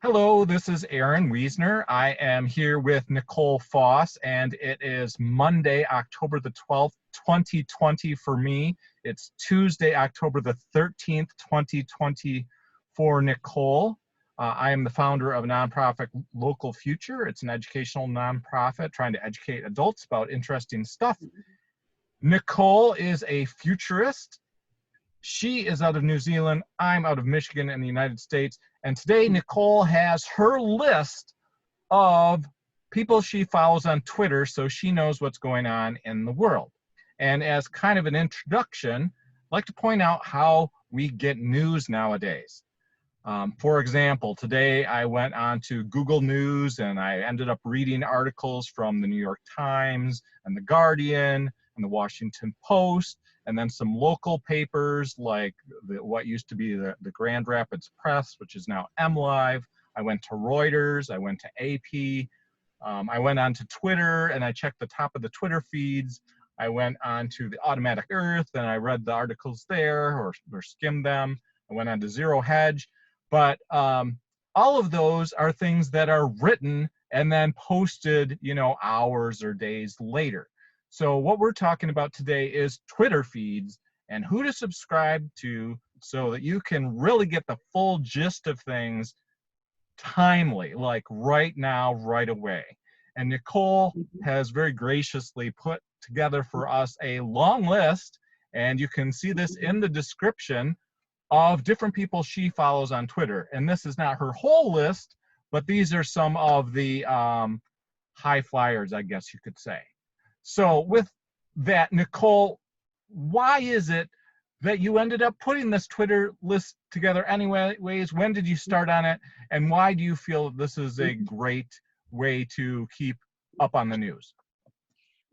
Hello, this is Aaron Wissner. I am here with Nicole Foss, and it is Monday, October the 12th, 2020 for me. It's Tuesday, October the 13th, 2020 for Nicole. I am the founder of a nonprofit, Local Future. It's an educational nonprofit trying to educate adults about interesting stuff. Nicole is a futurist. She is out of New Zealand. I'm out of Michigan in the United States. And today, Nicole has her list of people she follows on Twitter so she knows what's going on in the world. And as kind of an introduction, I'd like to point out how we get news nowadays. For example, today I went on to Google News and I ended up reading articles from the New York Times and the Guardian and the Washington Post, and then some local papers like what used to be the Grand Rapids Press, which is now MLive. I went to Reuters, I went to AP, I went on to Twitter and I checked the top of the Twitter feeds. I went on to the Automatic Earth and I read the articles there or skimmed them. I went on to Zero Hedge, but all of those are things that are written and then posted, hours or days later. So what we're talking about today is Twitter feeds and who to subscribe to so that you can really get the full gist of things timely, like right now, right away. And Nicole has very graciously put together for us a long list, and you can see this in the description, of different people she follows on Twitter. And this is not her whole list, but these are some of the high flyers, I guess you could say. So with that, Nicole, why is it that you ended up putting this Twitter list together anyways? When did you start on it? And why do you feel this is a great way to keep up on the news?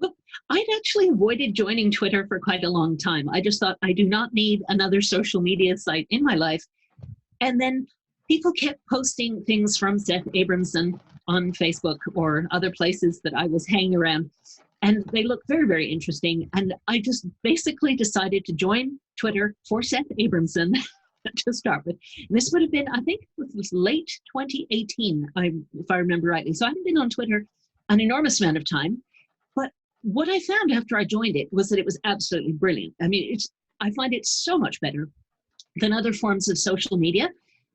Well, I'd actually avoided joining Twitter for quite a long time. I just thought I do not need another social media site in my life. And then people kept posting things from Seth Abramson on Facebook or other places that I was hanging around. And they look very, very interesting. And I just basically decided to join Twitter for Seth Abramson to start with. And this would have been, I think it was late 2018, if I remember rightly. So I haven't been on Twitter an enormous amount of time. But what I found after I joined it was that it was absolutely brilliant. I mean, I find it so much better than other forms of social media.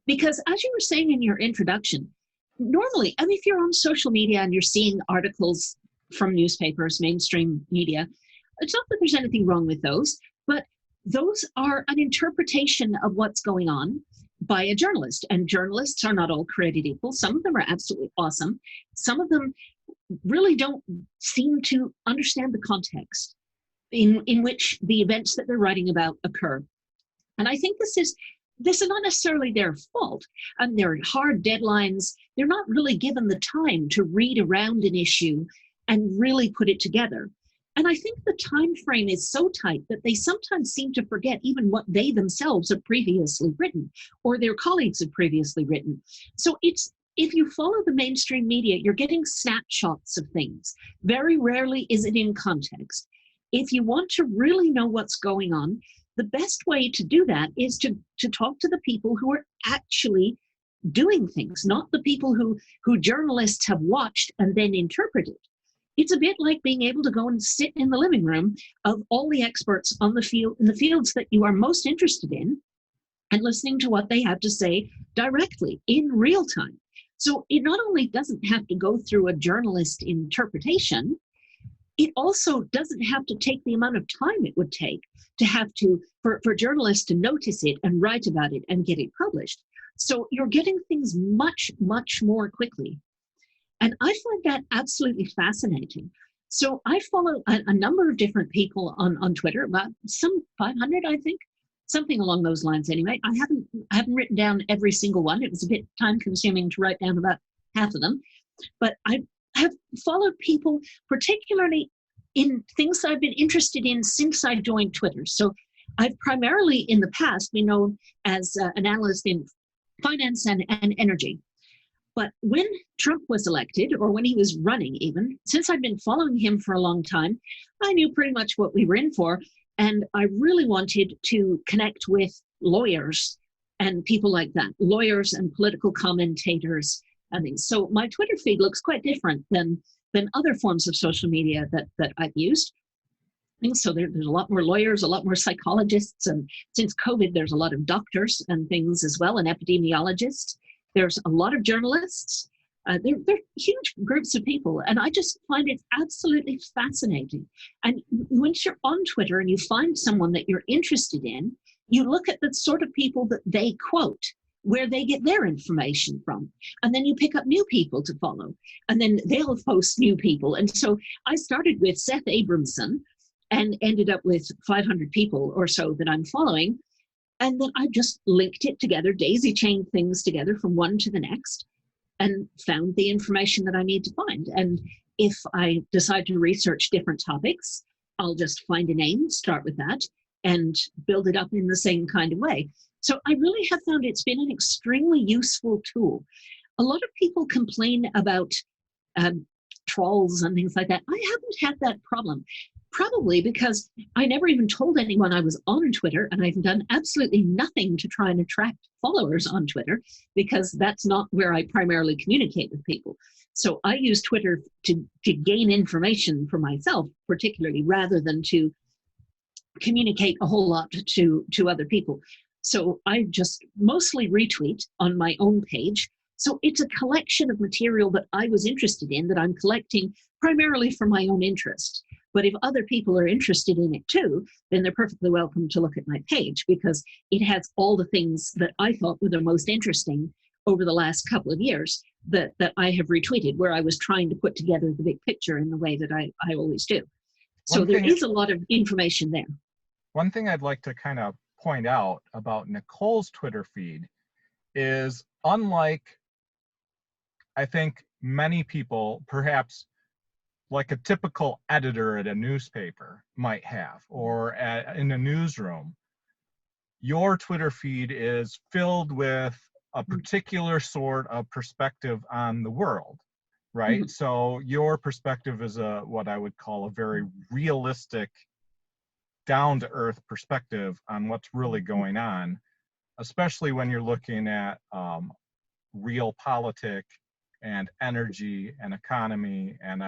Because as you were saying in your introduction, normally, I mean, if you're on social media and you're seeing articles from newspapers, mainstream media, it's not that there's anything wrong with those, but those are an interpretation of what's going on by a journalist. And journalists are not all created equal. Some of them are absolutely awesome. Some of them really don't seem to understand the context in which the events that they're writing about occur. And I think this is not necessarily their fault. And there are hard deadlines. They're not really given the time to read around an issue and really put it together. And I think the time frame is so tight that they sometimes seem to forget even what they themselves have previously written or their colleagues have previously written. So if you follow the mainstream media, you're getting snapshots of things. Very rarely is it in context. If you want to really know what's going on, the best way to do that is to talk to the people who are actually doing things, not the people who journalists have watched and then interpreted. It's a bit like being able to go and sit in the living room of all the experts on the field, in the fields that you are most interested in, and listening to what they have to say directly in real time. So it not only doesn't have to go through a journalist interpretation, it also doesn't have to take the amount of time it would take for journalists to notice it and write about it and get it published. So you're getting things much, much more quickly. And I find that absolutely fascinating. So I follow a number of different people on Twitter, about some 500, I think, something along those lines anyway. I haven't written down every single one. It was a bit time consuming to write down about half of them. But I have followed people, particularly in things that I've been interested in since I joined Twitter. So I've primarily in the past been known as an analyst in finance and energy. But when Trump was elected, or when he was running even, since I'd been following him for a long time, I knew pretty much what we were in for. And I really wanted to connect with lawyers and people like that, lawyers and political commentators and things. So my Twitter feed looks quite different than other forms of social media that I've used. And so there's a lot more lawyers, a lot more psychologists, and since COVID, there's a lot of doctors and things as well, and epidemiologists. There's a lot of journalists. They're huge groups of people, and I just find it absolutely fascinating. And once you're on Twitter and you find someone that you're interested in, you look at the sort of people that they quote, where they get their information from, and then you pick up new people to follow, and then they'll post new people. And so I started with Seth Abramson and ended up with 500 people or so that I'm following. And then I just linked it together, daisy chained things together from one to the next, and found the information that I need to find. And if I decide to research different topics, I'll just find a name, start with that, and build it up in the same kind of way. So I really have found it's been an extremely useful tool. A lot of people complain about trolls and things like that. I haven't had that problem. Probably because I never even told anyone I was on Twitter, and I've done absolutely nothing to try and attract followers on Twitter, because that's not where I primarily communicate with people. So I use Twitter to gain information for myself, particularly, rather than to communicate a whole lot to other people. So I just mostly retweet on my own page. So it's a collection of material that I was interested in, that I'm collecting primarily for my own interest. But if other people are interested in it too, then they're perfectly welcome to look at my page, because it has all the things that I thought were the most interesting over the last couple of years that I have retweeted, where I was trying to put together the big picture in the way that I always do. So there is a lot of information there. One thing I'd like to kind of point out about Nicole's Twitter feed is, unlike, I think, many people, perhaps like a typical editor at a newspaper might have, or in a newsroom, your Twitter feed is filled with a particular sort of perspective on the world, right? Mm-hmm. So your perspective is what I would call a very realistic, down-to-earth perspective on what's really going on, especially when you're looking at real politics and energy and economy, and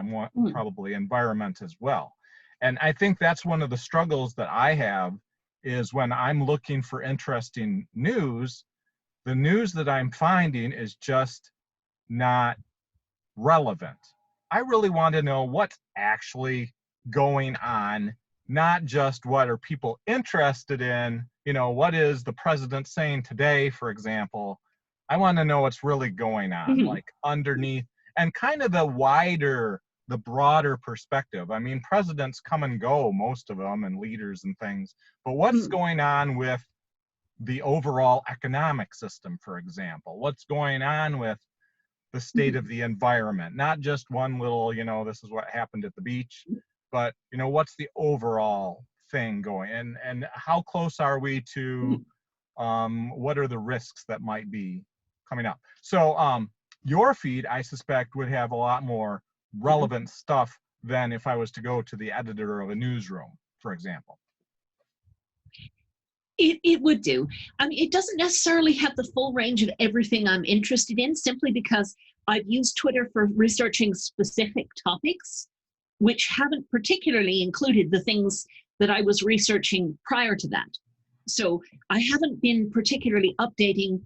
probably environment as well. And I think that's one of the struggles that I have, is when I'm looking for interesting news, the news that I'm finding is just not relevant. I really want to know what's actually going on, not just what are people interested in, what is the president saying today, for example. I want to know what's really going on, like underneath, and kind of the broader perspective. I mean, presidents come and go, most of them, and leaders and things, but what's going on with the overall economic system, for example? What's going on with the state of the environment? Not just one little, this is what happened at the beach, but, what's the overall thing going? And how close are we to, what are the risks that might be coming up? So your feed, I suspect, would have a lot more relevant stuff than if I was to go to the editor of a newsroom, for example. It would do. I mean, it doesn't necessarily have the full range of everything I'm interested in, simply because I've used Twitter for researching specific topics, which haven't particularly included the things that I was researching prior to that. So I haven't been particularly updating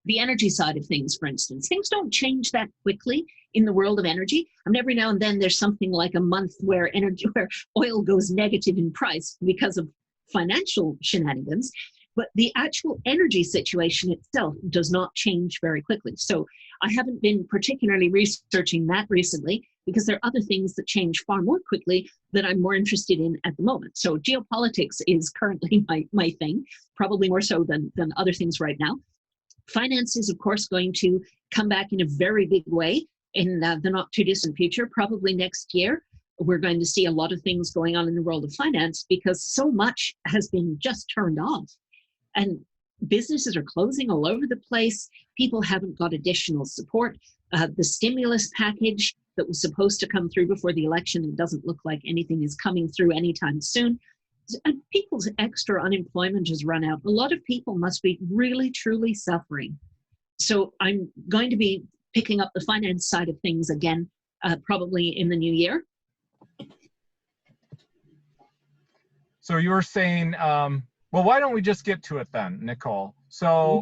the energy side of things, for instance. Things don't change that quickly in the world of energy. I mean, every now and then there's something like a month where oil goes negative in price because of financial shenanigans, but the actual energy situation itself does not change very quickly. So I haven't been particularly researching that recently, because there are other things that change far more quickly that I'm more interested in at the moment. So geopolitics is currently my thing, probably more so than other things right now. Finance is, of course, going to come back in a very big way in the not too distant future, probably next year. We're going to see a lot of things going on in the world of finance, because so much has been just turned off. And businesses are closing all over the place. People haven't got additional support. The stimulus package that was supposed to come through before the election, it doesn't look like anything is coming through anytime soon. And people's extra unemployment has run out. A lot of people must be really, truly suffering. So I'm going to be picking up the finance side of things again, probably in the new year. So you were saying, well, why don't we just get to it then, Nicole? So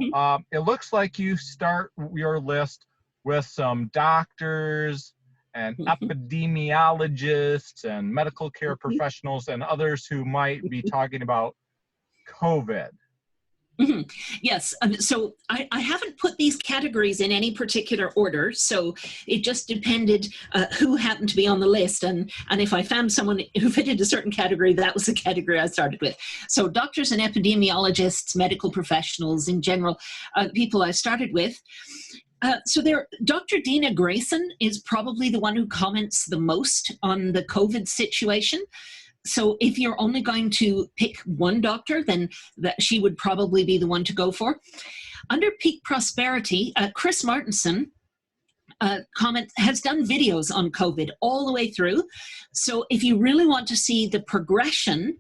it looks like you start your list with some doctors and epidemiologists and medical care professionals and others who might be talking about COVID. Yes, so I haven't put these categories in any particular order, so it just depended who happened to be on the list, and if I found someone who fitted a certain category, that was the category I started with. So doctors and epidemiologists, medical professionals in general, people I started with. So Dr. Dena Grayson is probably the one who comments the most on the COVID situation. So if you're only going to pick one doctor, then she would probably be the one to go for. Under PeakProsperity, Chris Martinson has done videos on COVID all the way through. So if you really want to see the progression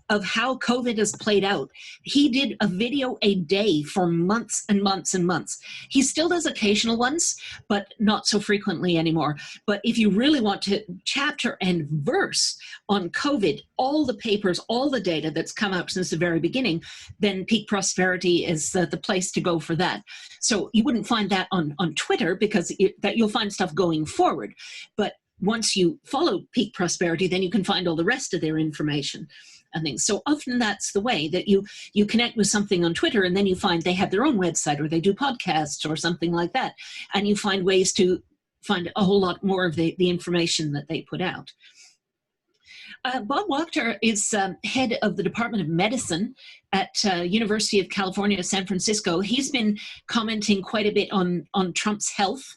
of how COVID has played out, he did a video a day for months and months and months. He still does occasional ones, but not so frequently anymore. But if you really want to chapter and verse on COVID, all the papers, all the data that's come out since the very beginning, then PeakProsperity is the place to go for that. So you wouldn't find that on Twitter because you'll find stuff going forward. But once you follow PeakProsperity, then you can find all the rest of their information and things. So often that's the way that you connect with something on Twitter, and then you find they have their own website or they do podcasts or something like that. And you find ways to find a whole lot more of the information that they put out. Bob Wachter is head of the Department of Medicine at University of California, San Francisco. He's been commenting quite a bit on Trump's health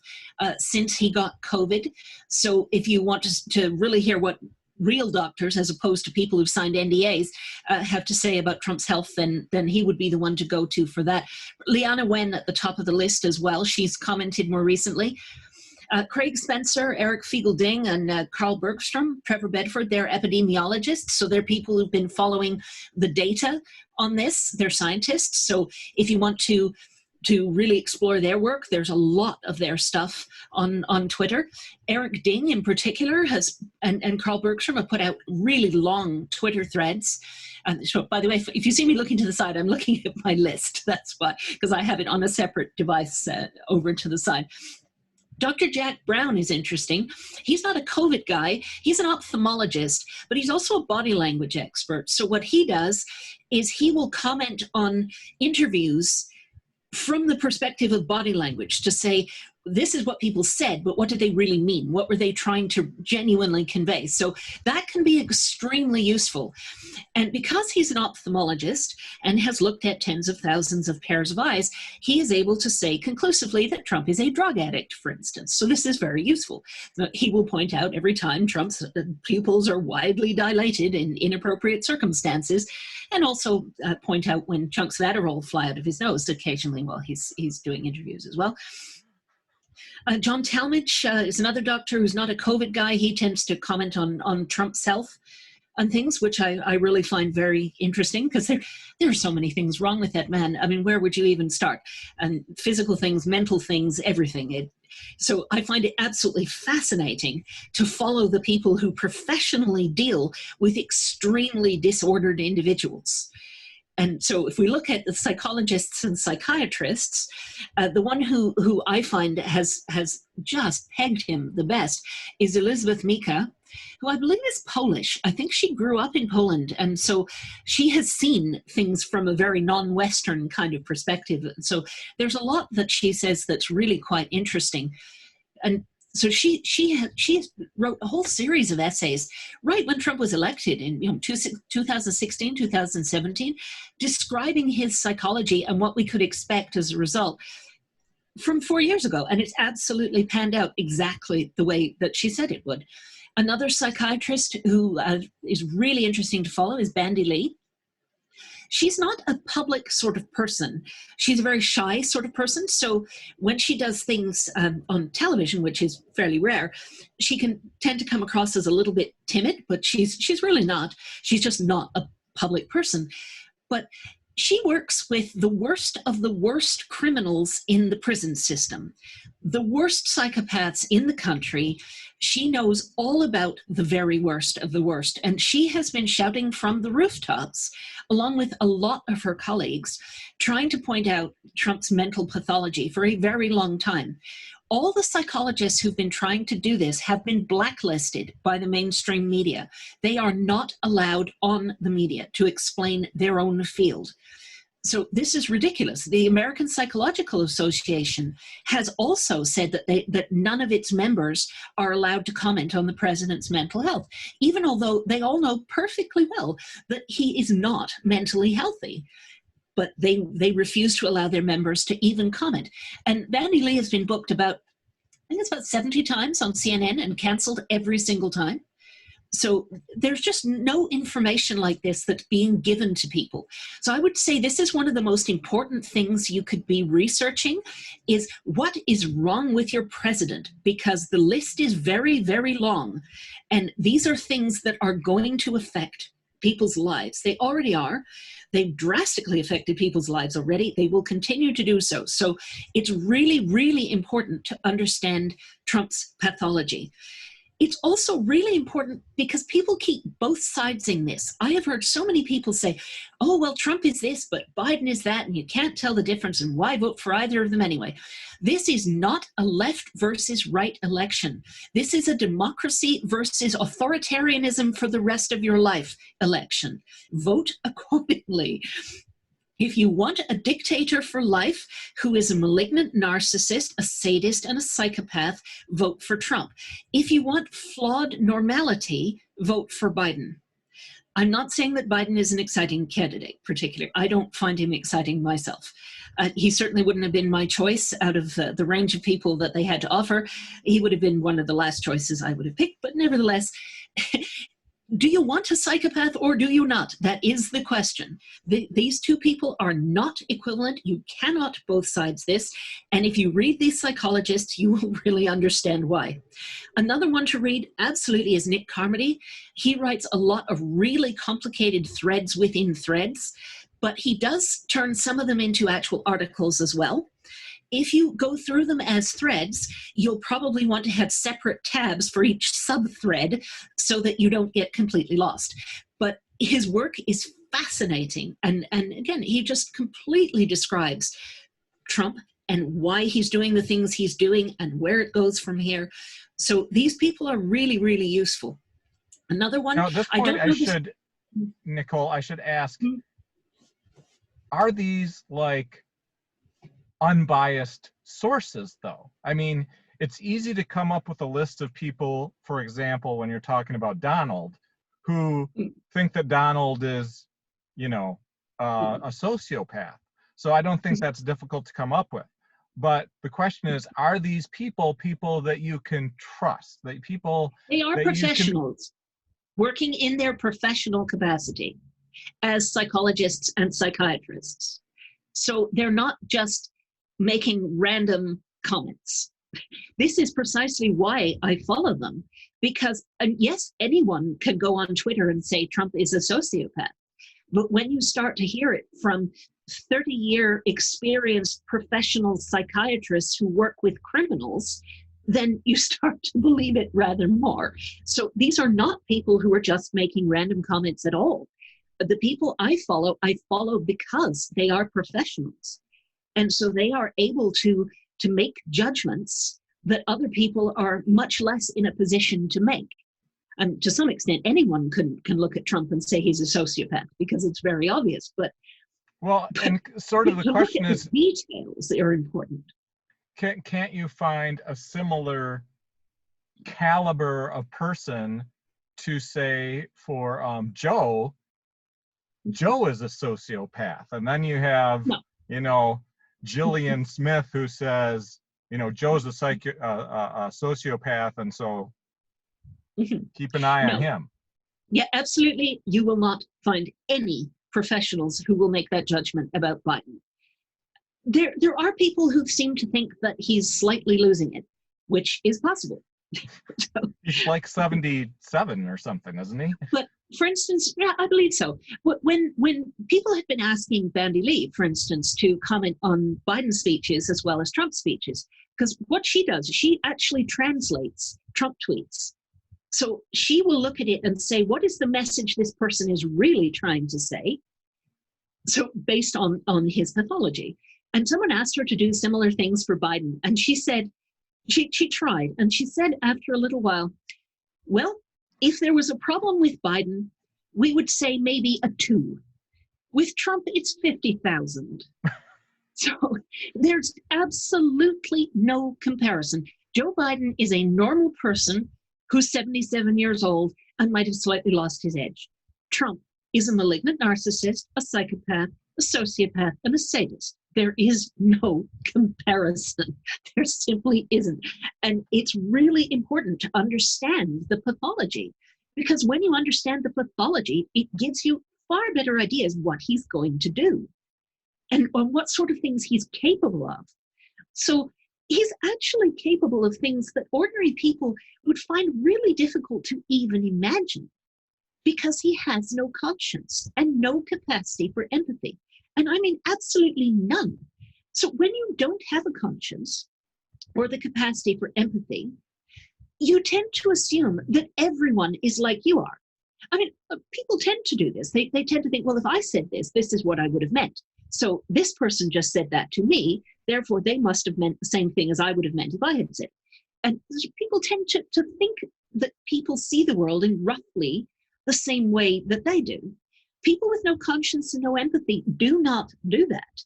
since he got COVID. So if you want to really hear what real doctors, as opposed to people who've signed NDAs, have to say about Trump's health, then he would be the one to go to for that. Leana Wen at the top of the list as well. She's commented more recently. Craig Spencer, Eric Feigl-Ding, and T Bergstrom, Trevor Bedford, they're epidemiologists. So they're people who've been following the data on this. They're scientists. So if you want to really explore their work, there's a lot of their stuff on Twitter. Eric Ding in particular and T Bergstrom have put out really long Twitter threads. So by the way, if you see me looking to the side, I'm looking at my list. That's why, because I have it on a separate device over to the side. Dr. Jack Brown is interesting. He's not a COVID guy. He's an ophthalmologist, but he's also a body language expert. So what he does is he will comment on interviews from the perspective of body language to say, this is what people said, but what did they really mean? What were they trying to genuinely convey? So that can be extremely useful. And because he's an ophthalmologist and has looked at tens of thousands of pairs of eyes, he is able to say conclusively that Trump is a drug addict, for instance. So this is very useful. He will point out every time Trump's pupils are widely dilated in inappropriate circumstances, and also point out when chunks of Adderall fly out of his nose occasionally while he's doing interviews as well. John Talmadge is another doctor who's not a COVID guy. He tends to comment on Trump's health and things, which I really find very interesting, because there are so many things wrong with that man. I mean, where would you even start? And physical things, mental things, everything. So I find it absolutely fascinating to follow the people who professionally deal with extremely disordered individuals. And so if we look at the psychologists and psychiatrists, the one who I find has just pegged him the best is Elizabeth Mika, who I believe is Polish. I think she grew up in Poland. And so she has seen things from a very non-Western kind of perspective. So there's a lot that she says that's really quite interesting. And so she wrote a whole series of essays right when Trump was elected in 2016, 2017, describing his psychology and what we could expect as a result from 4 years ago. And it's absolutely panned out exactly the way that she said it would. Another psychiatrist who is really interesting to follow is Bandy Lee. She's not a public sort of person. She's a very shy sort of person. So when she does things on television, which is fairly rare, she can tend to come across as a little bit timid, but she's really not. She's just not a public person. But she works with the worst of the worst criminals in the prison system, the worst psychopaths in the country. She knows all about the very worst of the worst. And she has been shouting from the rooftops, along with a lot of her colleagues, trying to point out Trump's mental pathology for a very long time. All the psychologists who've been trying to do this have been blacklisted by the mainstream media. They are not allowed on the media to explain their own field. So this is ridiculous. The American Psychological Association has also said that none of its members are allowed to comment on the president's mental health, even although they all know perfectly well that he is not mentally healthy. But they refuse to allow their members to even comment. And Bandy Lee has been booked about, I think it's about 70 times on CNN and canceled every single time. So there's just no information like this that's being given to people. So I would say this is one of the most important things you could be researching, is what is wrong with your president, because the list is very, very long. And these are things that are going to affect people's lives. They already are. They've drastically affected people's lives already. They will continue to do so. So it's really, really important to understand Trump's pathology. It's also really important because people keep both sidesing this. I have heard so many people say, oh, well, Trump is this, but Biden is that, and you can't tell the difference, and why vote for either of them anyway? This is not a left versus right election. This is a democracy versus authoritarianism for the rest of your life election. Vote accordingly. If you want a dictator for life who is a malignant narcissist, a sadist, and a psychopath, vote for Trump. If you want flawed normality, vote for Biden. I'm not saying that Biden is an exciting candidate, particularly. I don't find him exciting myself. He certainly wouldn't have been my choice out of the range of people that they had to offer. He would have been one of the last choices I would have picked, but nevertheless, do you want a psychopath or do you not? That is the question. These two people are not equivalent. You cannot both sides this. And if you read these psychologists, you will really understand why. Another one to read absolutely is Nick Carmody. He writes a lot of really complicated threads within threads, but he does turn some of them into actual articles as well. If you go through them as threads, you'll probably want to have separate tabs for each sub-thread so that you don't get completely lost. But his work is fascinating. And again, he just completely describes Trump and why he's doing the things he's doing and where it goes from here. So these people are really, really useful. Another one. Now, at this point, Nicole, I should ask, are these like unbiased sources though? I mean, it's easy to come up with a list of people, for example, when you're talking about Donald, who think that Donald is, you know, a sociopath. So I don't think that's difficult to come up with. But the question is, are these people that you can trust? That people, they are professionals working in their professional capacity as psychologists and psychiatrists. So they're not just making random comments. This is precisely why I follow them, because yes, anyone can go on Twitter and say Trump is a sociopath, but when you start to hear it from 30-year experienced professional psychiatrists who work with criminals, then you start to believe it rather more. So these are not people who are just making random comments at all. The people I follow because they are professionals. And so they are able to make judgments that other people are much less in a position to make. And to some extent, anyone can look at Trump and say he's a sociopath because it's very obvious. But and sort of the question is, the details that are important. Can't you find a similar caliber of person to say for Joe? Joe is a sociopath, and then you have Jillian Smith, who says, Joe's a sociopath, and so keep an eye on him. Yeah, absolutely. You will not find any professionals who will make that judgment about Biden. There are people who seem to think that he's slightly losing it, which is possible. So, he's like 77 or something, isn't he? but for instance, yeah, I believe so. When people had been asking Bandy Lee, for instance, to comment on Biden's speeches as well as Trump's speeches, because what she does, she actually translates Trump tweets. So she will look at it and say, what is the message this person is really trying to say? So based on his pathology. And someone asked her to do similar things for Biden. And she said, she tried. And she said after a little while, well, if there was a problem with Biden, we would say maybe a 2. With Trump, it's 50,000. So there's absolutely no comparison. Joe Biden is a normal person who's 77 years old and might have slightly lost his edge. Trump is a malignant narcissist, a psychopath, a sociopath, and a sadist. There is no comparison. There simply isn't. And it's really important to understand the pathology, because when you understand the pathology, it gives you far better ideas what he's going to do and on what sort of things he's capable of. So he's actually capable of things that ordinary people would find really difficult to even imagine, because he has no conscience and no capacity for empathy. And I mean, absolutely none. So when you don't have a conscience or the capacity for empathy, you tend to assume that everyone is like you are. I mean, people tend to do this. They tend to think, well, if I said this, this is what I would have meant. So this person just said that to me, therefore they must have meant the same thing as I would have meant if I had said it. And people tend to think that people see the world in roughly the same way that they do. People with no conscience and no empathy do not do that.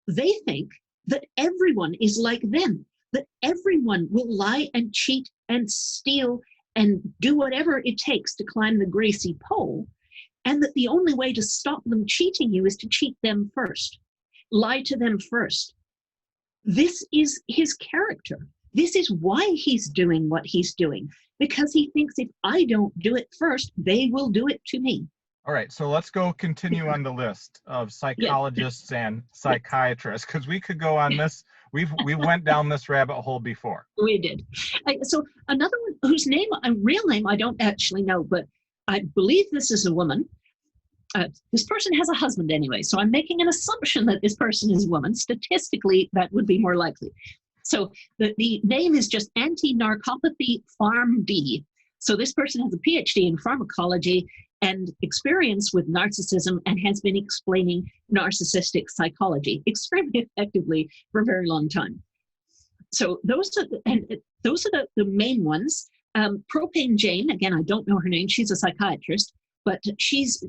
They think that everyone is like them, that everyone will lie and cheat and steal and do whatever it takes to climb the greasy pole, and that the only way to stop them cheating you is to cheat them first, lie to them first. This is his character. This is why he's doing what he's doing, because he thinks if I don't do it first, they will do it to me. All right, so let's go continue on the list of psychologists and psychiatrists, because we could go on this. We went down this rabbit hole before. We did. So another one whose name, a real name, I don't actually know, but I believe this is a woman. This person has a husband anyway, so I'm making an assumption that this person is a woman. Statistically, that would be more likely. So the name is just Anti-Narcopathy PharmD. So this person has a PhD in pharmacology and experience with narcissism and has been explaining narcissistic psychology extremely effectively for a very long time. So those are the main ones. Propane Jane, again, I don't know her name. She's a psychiatrist, but she's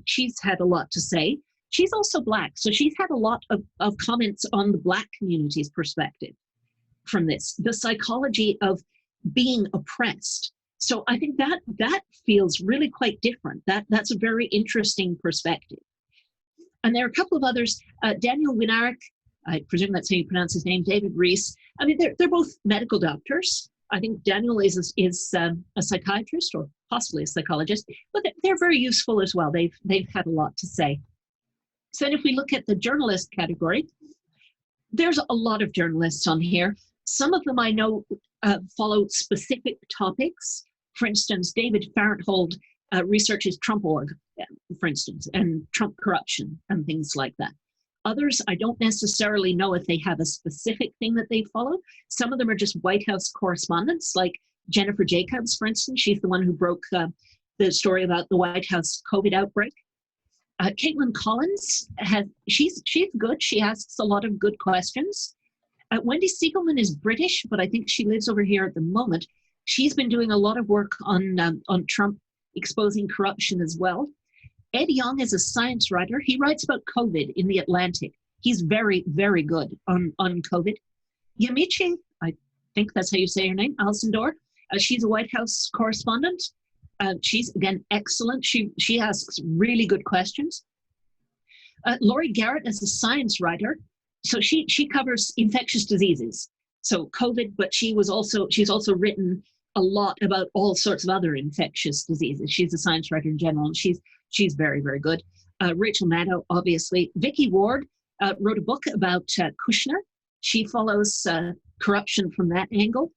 had a lot to say. She's also Black, so she's had a lot of comments on the Black community's perspective from this, the psychology of being oppressed. So I think that feels really quite different. That's a very interesting perspective. And there are a couple of others. Daniel Winarick, I presume that's how you pronounce his name, David Reese. I mean, they're both medical doctors. I think Daniel is a psychiatrist or possibly a psychologist, but they're very useful as well. They've had a lot to say. So then if we look at the journalist category, there's a lot of journalists on here. Some of them I know follow specific topics. For instance, David Farenthold researches Trump.org, for instance, and Trump corruption and things like that. Others, I don't necessarily know if they have a specific thing that they follow. Some of them are just White House correspondents, like Jennifer Jacobs, for instance. She's the one who broke the story about the White House COVID outbreak. Kaitlan Collins, she's good. She asks a lot of good questions. Wendy Siegelman is British, but I think she lives over here at the moment. She's been doing a lot of work on Trump exposing corruption as well. Ed Young is a science writer. He writes about COVID in The Atlantic. He's very, very good on COVID. Yamiche, I think that's how you say her name, Alcindor. She's a White House correspondent. She's, again, excellent. She asks really good questions. Laurie Garrett is a science writer. So she covers infectious diseases. So COVID, but she's also written a lot about all sorts of other infectious diseases. She's a science writer in general, and she's very, very good. Rachel Maddow, obviously. Vicky Ward wrote a book about Kushner. She follows corruption from that angle.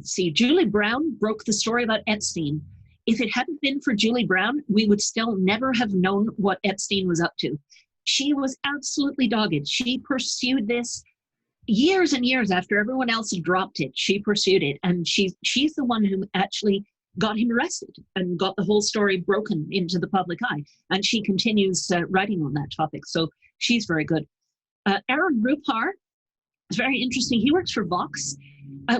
see, Julie Brown broke the story about Epstein. If it hadn't been for Julie Brown, we would still never have known what Epstein was up to. She was absolutely dogged. She pursued this years and years after everyone else had dropped it. She pursued it, and she's the one who actually got him arrested and got the whole story broken into the public eye. And she continues writing on that topic. So she's very good. Aaron Rupar is very interesting. He works for Vox.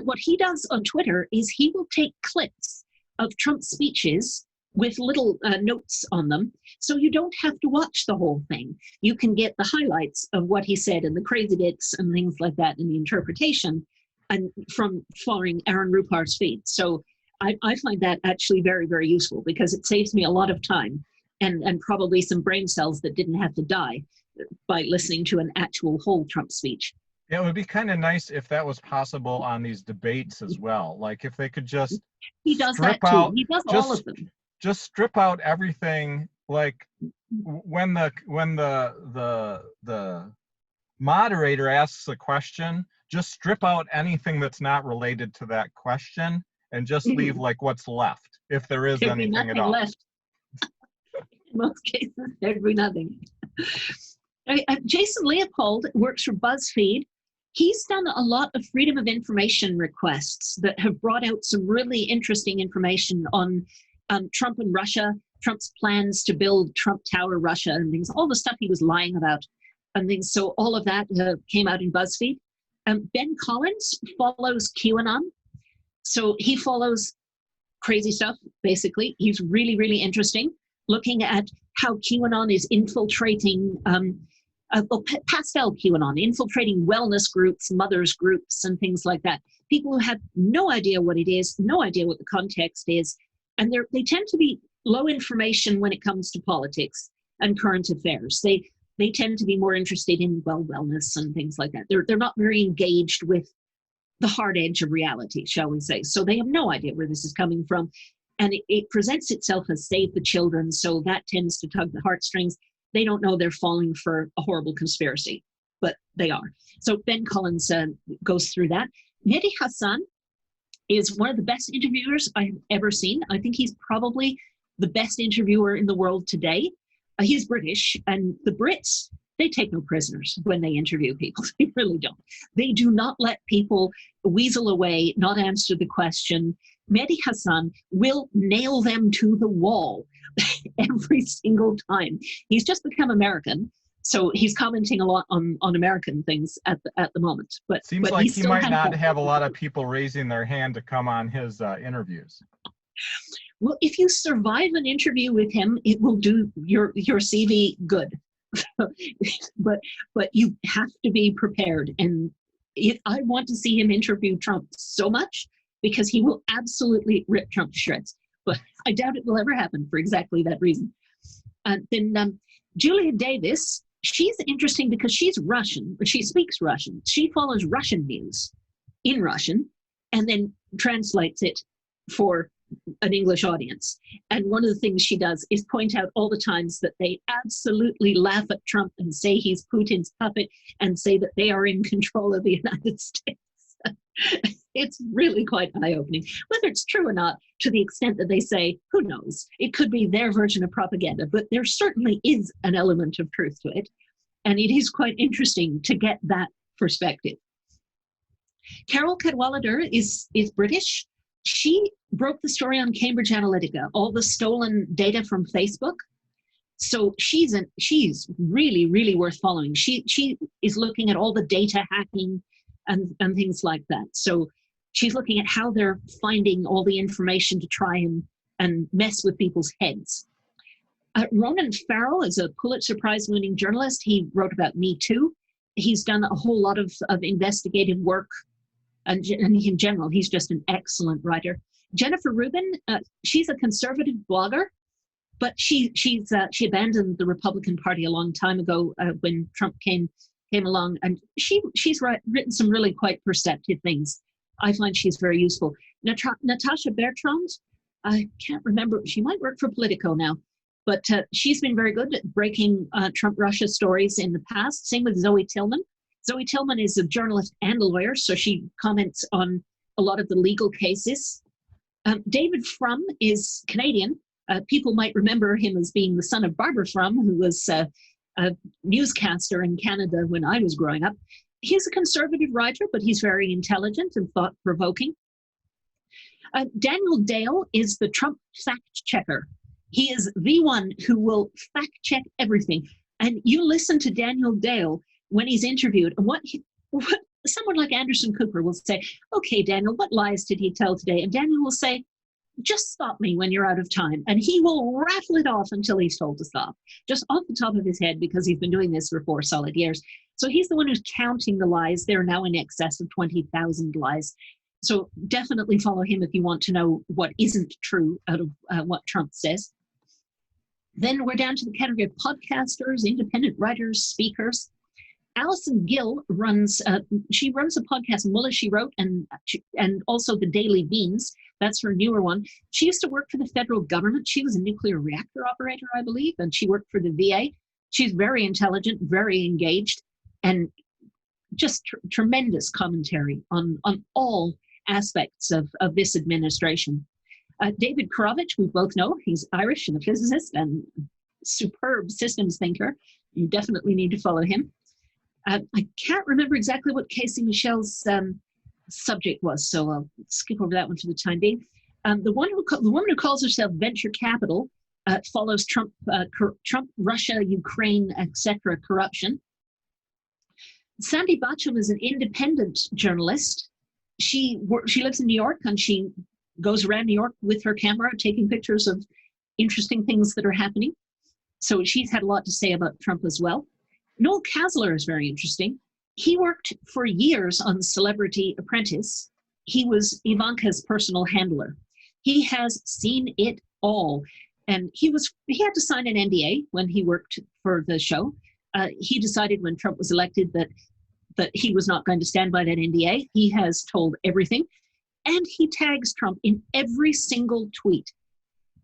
What he does on Twitter is he will take clips of Trump's speeches with little notes on them, so you don't have to watch the whole thing. You can get the highlights of what he said and the crazy bits and things like that and the interpretation, and from following Aaron Rupar's feed. So I find that actually very, very useful, because it saves me a lot of time and probably some brain cells that didn't have to die by listening to an actual whole Trump speech. Yeah, it would be kind of nice if that was possible on these debates as well. Like if they could just He does that too. He does all of them. Just strip out everything. Like when the moderator asks a question, just strip out anything that's not related to that question and just leave like what's left, if there is There'd anything be at all. left. In most cases, there'd be nothing. Jason Leopold works for BuzzFeed. He's done a lot of freedom of information requests that have brought out some really interesting information on Trump and Russia, Trump's plans to build Trump Tower Russia and things, all the stuff he was lying about and things. So all of that came out in BuzzFeed. Ben Collins follows QAnon. So he follows crazy stuff, basically. He's really, really interesting, looking at how QAnon is infiltrating pastel QAnon, infiltrating wellness groups, mothers groups, and things like that. People who have no idea what it is, no idea what the context is, and they tend to be low information when it comes to politics and current affairs. They tend to be more interested in wellness and things like that. They're not very engaged with the hard edge of reality, shall we say. So they have no idea where this is coming from, and it presents itself as save the children. So that tends to tug the heartstrings. They don't know they're falling for a horrible conspiracy, but they are. So Ben Collins goes through that. Mehdi Hassan is one of the best interviewers I've ever seen. I think he's probably the best interviewer in the world today. He's British, and the Brits, they take no prisoners when they interview people. They really don't. They do not let people weasel away, not answer the question. Mehdi Hassan will nail them to the wall every single time. He's just become American, so he's commenting a lot on American things at the moment. But seems like he might not have a lot of people raising their hand to come on his interviews. Well, if you survive an interview with him, it will do your CV good. but you have to be prepared. And I want to see him interview Trump so much, because he will absolutely rip Trump to shreds. But I doubt it will ever happen for exactly that reason. Then Julia Davis, she's interesting because she's Russian, but she speaks Russian. She follows Russian news in Russian and then translates it for an English audience. And one of the things she does is point out all the times that they absolutely laugh at Trump and say he's Putin's puppet and say that they are in control of the United States. It's really quite eye-opening. Whether it's true or not, to the extent that they say, who knows? It could be their version of propaganda, but there certainly is an element of truth to it. And it is quite interesting to get that perspective. Carol Cadwallader is British. She broke the story on Cambridge Analytica, all the stolen data from Facebook. So she's really, really worth following. She is looking at all the data hacking and things like that. So she's looking at how they're finding all the information to try and mess with people's heads. Ronan Farrell is a Pulitzer Prize winning journalist. He wrote about Me Too. He's done a whole lot of investigative work. And in general, he's just an excellent writer. Jennifer Rubin, she's a conservative blogger, but she abandoned the Republican Party a long time ago when Trump came along, and she's written some really quite perceptive things. I find she's very useful. Natasha Bertrand, I can't remember, she might work for Politico now, but she's been very good at breaking Trump-Russia stories in the past. Same with Zoe Tillman. Zoe Tillman is a journalist and a lawyer, so she comments on a lot of the legal cases. David Frum is Canadian. People might remember him as being the son of Barbara Frum, who was a newscaster in Canada when I was growing up. He's a conservative writer, but he's very intelligent and thought-provoking. Daniel Dale is the Trump fact checker. He is the one who will fact check everything. And you listen to Daniel Dale when he's interviewed, and what someone like Anderson Cooper will say, okay, Daniel, what lies did he tell today? And Daniel will say, just stop me when you're out of time. And he will rattle it off until he's told to stop, just off the top of his head, because he's been doing this for 4 solid years. So he's the one who's counting the lies. They're now in excess of 20,000 lies. So definitely follow him if you want to know what isn't true out of what Trump says. Then we're down to the category of podcasters, independent writers, speakers. Alison Gill runs a podcast, Mullah She Wrote, and also the Daily Beans. That's her newer one. She used to work for the federal government. She was a nuclear reactor operator, I believe, and she worked for the VA. She's very intelligent, very engaged, and just tremendous commentary on all aspects of this administration. David Korovich, we both know, he's Irish and a physicist and superb systems thinker. You definitely need to follow him. I can't remember exactly what Casey Michel's subject was, so I'll skip over that one for the time being. The woman who calls herself Venture Capital follows Trump, Russia, Ukraine, etc. corruption. Sandy Bacham is an independent journalist. She lives in New York, and she goes around New York with her camera taking pictures of interesting things that are happening. So she's had a lot to say about Trump as well. Noel Casler is very interesting. He worked for years on Celebrity Apprentice. He was Ivanka's personal handler. He has seen it all. And he had to sign an NDA when he worked for the show. He decided when Trump was elected that he was not going to stand by that NDA. He has told everything. And he tags Trump in every single tweet.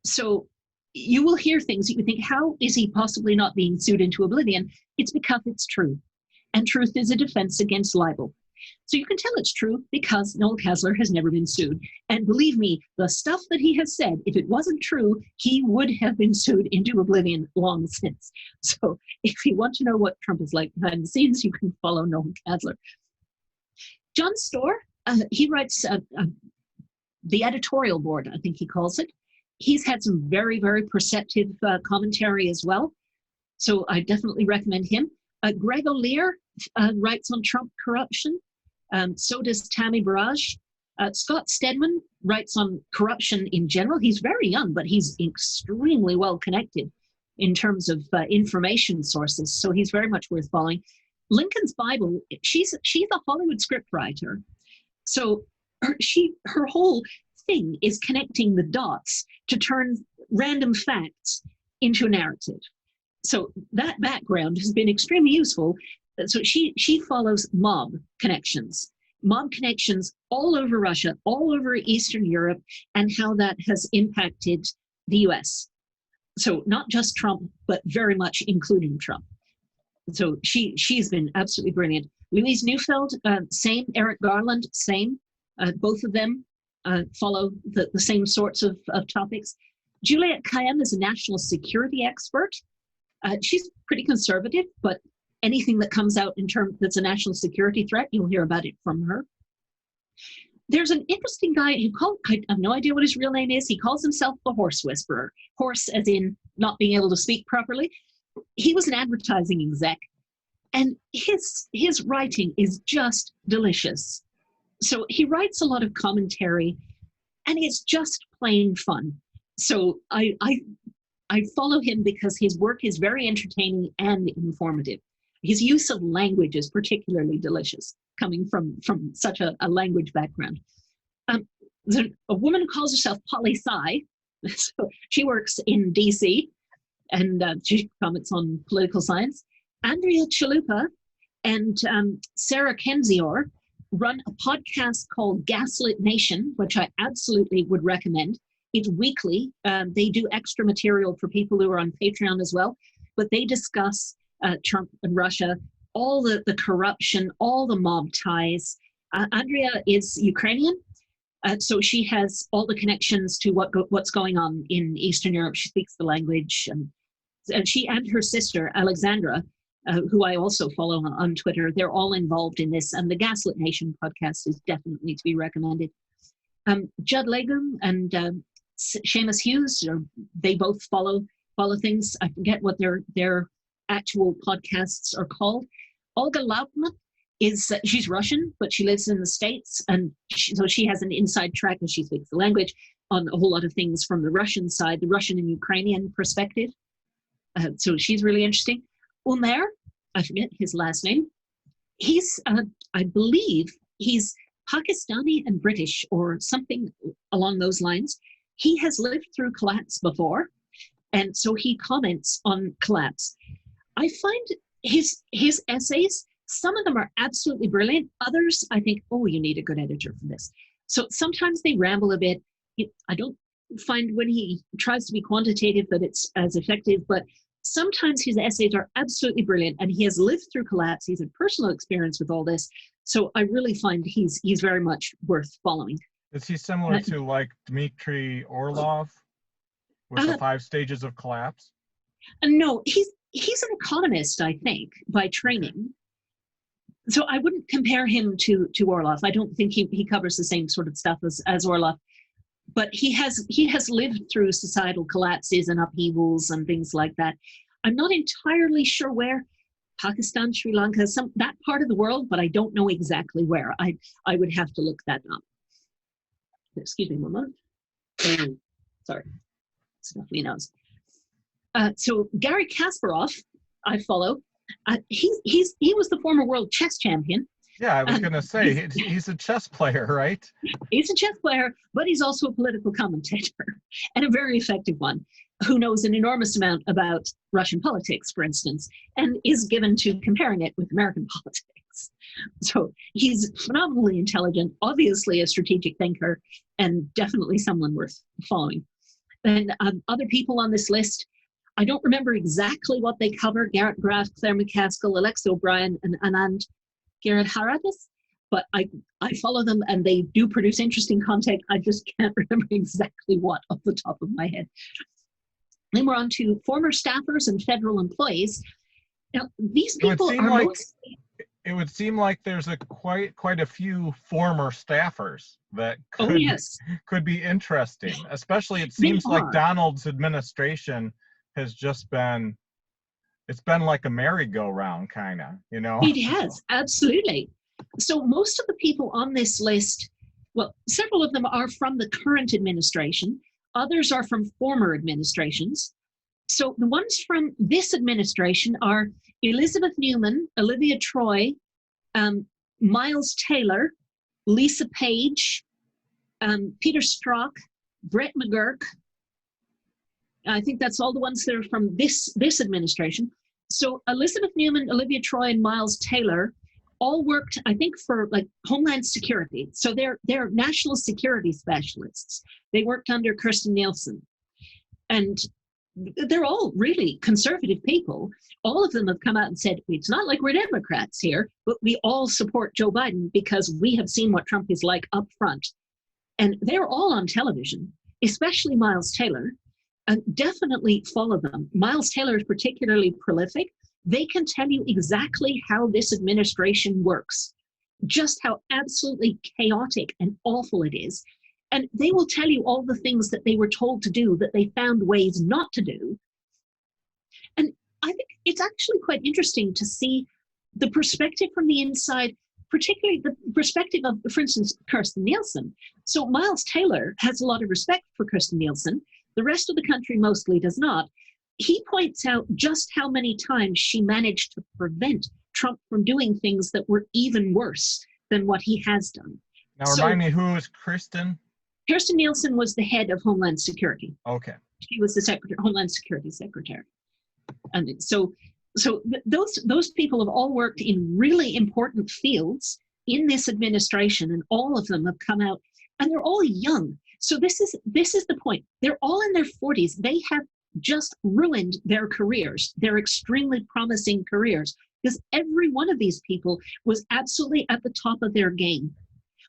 So you will hear things that you think, how is he possibly not being sued into oblivion? It's because it's true. And truth is a defense against libel. So you can tell it's true because Noel Casler has never been sued. And believe me, the stuff that he has said, if it wasn't true, he would have been sued into oblivion long since. So if you want to know what Trump is like behind the scenes, you can follow Noel Casler. Jon Storr, he writes the editorial board, I think he calls it. He's had some very, very perceptive commentary as well. So I definitely recommend him. Greg O'Lear writes on Trump corruption. So does Tammy Barrage. Scott Stedman writes on corruption in general. He's very young, but he's extremely well connected in terms of information sources. So he's very much worth following. Lincoln's Bible, she's a Hollywood scriptwriter. So her whole thing is connecting the dots to turn random facts into a narrative. So that background has been extremely useful. So she follows mob connections all over Russia, all over Eastern Europe, and how that has impacted the US. So not just Trump, but very much including Trump. So she's been absolutely brilliant. Louise Neufeld, same. Eric Garland, same. Both of them follow the same sorts of topics. Juliette Kayyem is a national security expert. She's pretty conservative, but anything that comes out in terms that's a national security threat, you'll hear about it from her. There's an interesting guy I have no idea what his real name is. He calls himself the Horse Whisperer. Horse as in not being able to speak properly. He was an advertising exec, and his writing is just delicious. So he writes a lot of commentary, and it's just plain fun. So I follow him because his work is very entertaining and informative. His use of language is particularly delicious, coming from such a language background. There's a woman who calls herself Poli Sci. So she works in DC, and she comments on political science. Andrea Chalupa and Sarah Kendzior run a podcast called Gaslit Nation, which I absolutely would recommend. It's weekly. They do extra material for people who are on Patreon as well, but they discuss Trump and Russia, all the corruption, all the mob ties. Andrea is Ukrainian, So she has all the connections to what's going on in Eastern Europe. She speaks the language, and she and her sister, Alexandra, who I also follow on Twitter, they're all involved in this. And the Gaslit Nation podcast is definitely to be recommended. Judd Legum and Seamus Hughes, they both follow things. I forget what their actual podcasts are called. Olga Lautman she's Russian, but she lives in the States, and so she has an inside track, and she speaks the language on a whole lot of things from the Russian side, the Russian and Ukrainian perspective. So she's really interesting. Umair, I forget his last name. He's, I believe, he's Pakistani and British or something along those lines. He has lived through collapse before, and so he comments on collapse. I find his essays, some of them are absolutely brilliant. Others, I think, oh, you need a good editor for this. So sometimes they ramble a bit. I don't find when he tries to be quantitative that it's as effective, but sometimes his essays are absolutely brilliant, and he has lived through collapse. He's had personal experience with all this. So I really find he's very much worth following. Is he similar to like Dmitry Orlov with the 5 stages of collapse? No, he's an economist, I think, by training. So I wouldn't compare him to Orlov. I don't think he covers the same sort of stuff as Orlov. But he has lived through societal collapses and upheavals and things like that. I'm not entirely sure where, Pakistan, Sri Lanka, that part of the world, but I don't know exactly where. I would have to look that up. Excuse me one moment. Sorry, snuffly nose. So Garry Kasparov, I follow. He was the former world chess champion. Yeah, I was going to say, he's a chess player, right? He's a chess player, but he's also a political commentator, and a very effective one, who knows an enormous amount about Russian politics, for instance, and is given to comparing it with American politics. So he's phenomenally intelligent, obviously a strategic thinker, and definitely someone worth following. And other people on this list, I don't remember exactly what they cover: Garrett Graff, Claire McCaskill, Alexa O'Brien, and Anand Garrett Haradis, but I follow them, and they do produce interesting content. I just can't remember exactly what off the top of my head. Then we're on to former staffers and federal employees. Now, these people are mostly... It would seem like there's quite a few former staffers that could be interesting. Especially, it seems like Donald's administration has just been... It's been like a merry-go-round, kind of, you know? It has, absolutely. So most of the people on this list, well, several of them are from the current administration. Others are from former administrations. So the ones from this administration are Elizabeth Newman, Olivia Troy, Miles Taylor, Lisa Page, Peter Strzok, Brett McGurk. I think that's all the ones that are from this administration. So Elizabeth Newman, Olivia Troy, and Miles Taylor all worked, I think, for like Homeland Security. So they're national security specialists. They worked under Kirstjen Nielsen. And they're all really conservative people. All of them have come out and said, it's not like we're Democrats here, but we all support Joe Biden because we have seen what Trump is like up front. And they're all on television, especially Miles Taylor. Definitely follow them. Miles Taylor is particularly prolific. They can tell you exactly how this administration works, just how absolutely chaotic and awful it is. And they will tell you all the things that they were told to do that they found ways not to do. And I think it's actually quite interesting to see the perspective from the inside, particularly the perspective of, for instance, Kirstjen Nielsen. So Miles Taylor has a lot of respect for Kirstjen Nielsen. The rest of the country mostly does not. He points out just how many times she managed to prevent Trump from doing things that were even worse than what he has done. Now, remind me, who is Kirstjen? Kirstjen Nielsen was the head of Homeland Security. Okay. She was the Homeland Security Secretary. And so those people have all worked in really important fields in this administration, and all of them have come out, and they're all young. So this is the point. They're all in their 40s. They have just ruined their careers, their extremely promising careers, because every one of these people was absolutely at the top of their game.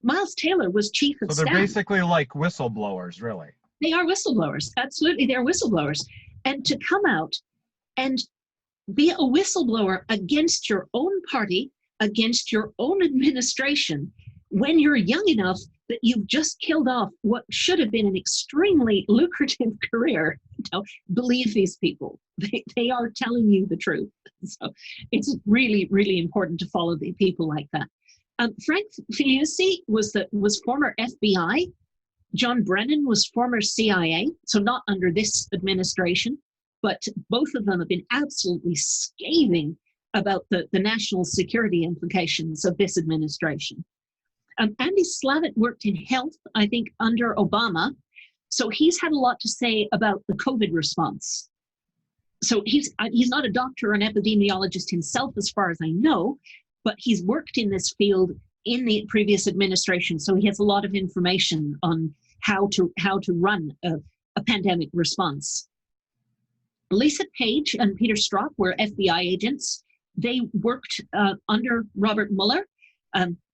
Miles Taylor was chief of So staff. they're basically like whistleblowers, really. They are whistleblowers. Absolutely, they're whistleblowers. And to come out and be a whistleblower against your own party, against your own administration, when you're young enough that you've just killed off what should have been an extremely lucrative career. Believe these people. They are telling you the truth. So it's really, really important to follow the people like that. Frank Figliuzzi was former FBI. John Brennan was former CIA, so not under this administration, but both of them have been absolutely scathing about the national security implications of this administration. Andy Slavitt worked in health, I think, under Obama, so he's had a lot to say about the COVID response. So he's not a doctor or an epidemiologist himself, as far as I know, but he's worked in this field in the previous administration, so he has a lot of information on how to run a pandemic response. Lisa Page and Peter Strzok were FBI agents. They worked under Robert Mueller.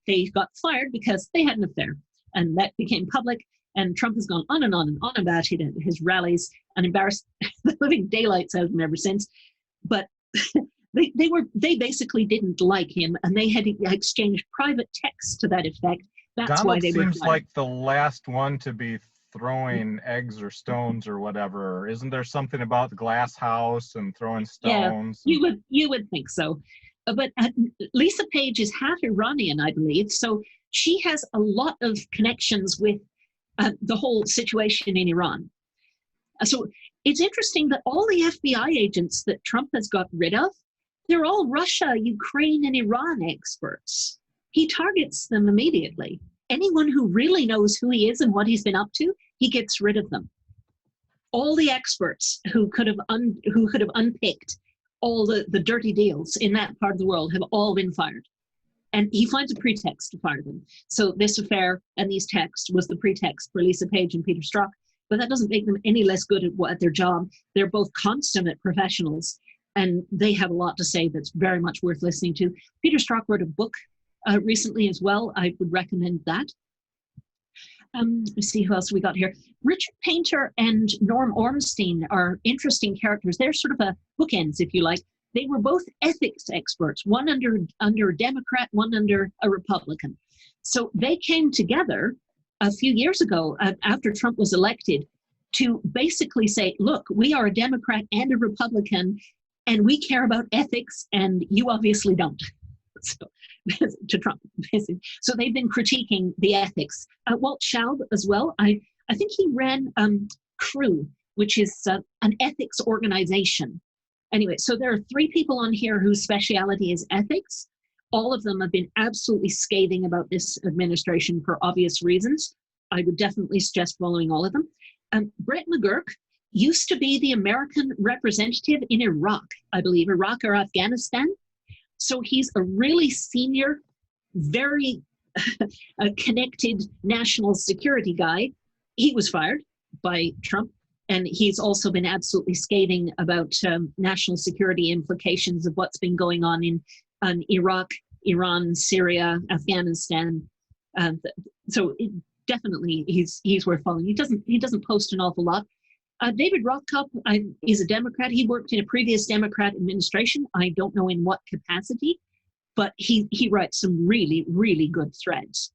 They got fired because they had an affair, and that became public. And Trump has gone on and on and on about it at his rallies and embarrassed the living daylights out of him ever since. But they basically didn't like him, and they had exchanged private texts to that effect. That's Donald why they were seems fired. like the last one to be throwing eggs or stones or whatever. Isn't there something about the glass house and throwing stones? Yeah, you would think so. But Lisa Page is half Iranian, I believe, so she has a lot of connections with the whole situation in Iran. So it's interesting that all the FBI agents that Trump has got rid of, they're all Russia, Ukraine, and Iran experts. He targets them immediately. Anyone who really knows who he is and what he's been up to, he gets rid of them. All the experts who could have unpicked all the dirty deals in that part of the world have all been fired. And he finds a pretext to fire them. So this affair and these texts was the pretext for Lisa Page and Peter Strzok, but that doesn't make them any less good at their job. They're both consummate professionals, and they have a lot to say that's very much worth listening to. Peter Strzok wrote a book recently as well. I would recommend that. Let's see who else we got here. Richard Painter and Norm Ornstein are interesting characters. They're sort of a bookends, if you like. They were both ethics experts, one under a Democrat, one under a Republican. So they came together a few years ago after Trump was elected to basically say, look, we are a Democrat and a Republican, and we care about ethics, and you obviously don't. So, to Trump, basically. So they've been critiquing the ethics. Walt Schaub as well. I think he ran CREW, which is an ethics organization. Anyway, so there are 3 people on here whose speciality is ethics. All of them have been absolutely scathing about this administration for obvious reasons. I would definitely suggest following all of them. Brett McGurk used to be the American representative in Iraq, I believe, Iraq or Afghanistan. So he's a really senior, very connected national security guy. He was fired by Trump, and he's also been absolutely scathing about national security implications of what's been going on in Iraq, Iran, Syria, Afghanistan. So definitely he's worth following. He doesn't post an awful lot. David Rothkopf is a Democrat. He worked in a previous Democrat administration. I don't know in what capacity, but he writes some really, really good threads.